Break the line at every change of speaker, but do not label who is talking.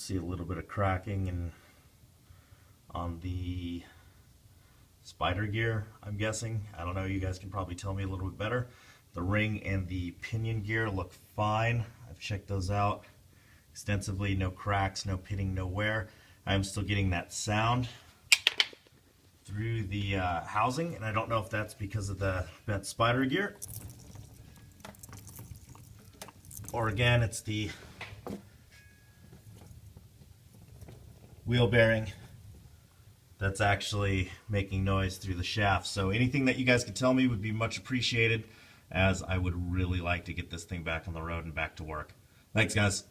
see a little bit of cracking and on the spider gear, I'm guessing. I don't know, you guys can probably tell me a little bit better. The ring and the pinion gear look fine. I've checked those out extensively. No cracks, no pitting, no wear. I'm still getting that sound through the housing, and I don't know if that's because of the bent spider gear, or again, it's the wheel bearing that's actually making noise through the shaft. So anything that you guys could tell me would be much appreciated, as I would really like to get this thing back on the road and back to work. Thanks, guys.